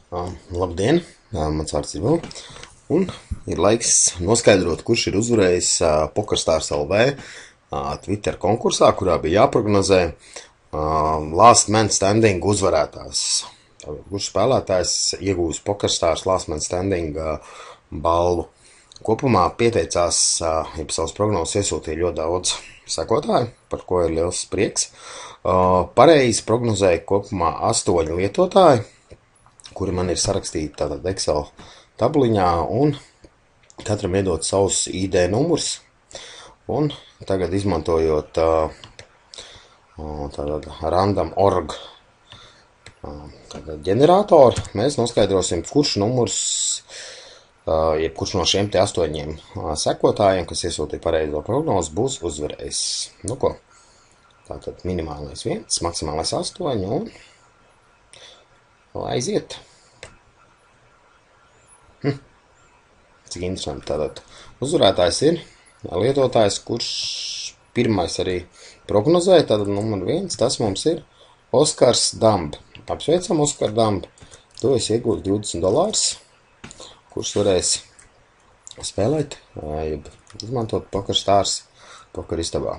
Labdien, mans vārds ir Vil, un ir laiks noskaidrot, kurš ir uzvarējis PokerStars LV Twitter konkursā, kurā bija jāprognozē Last Man Standing uzvarētājs. Kurš spēlētājs iegūs PokerStars Last Man Standing balvu. Kopumā pieteicās, ja savas prognozes iesūtīja ļoti daudz sekotāju, par ko ir liels prieks. Pareizi prognozēja kopumā 8 lietotāji, kuri man ir sarakstīti tātad Excel tabliņā, un katram iedot savus ID numurs. Un tagad izmantojot tātad random.org ģeneratoru, mēs noskaidrosim, kurš numurs, jebkurš no šiem te 8 sekotājiem, kas iesūtīja pareizo prognozi, būs uzvarējis. Nu ko, tātad minimālais 1, maksimālais 8, un aiziet. Cik interesanti. Tātad uzvarētājs ir lietotājs, kurš pirmais arī prognozēja. Tātad numur 1, tas mums ir Oskars Damb. Apsveicam Oskar Damb. To es iegūtu $20, kurš varēs spēlēt, izmantot PokerStars pokeristabā.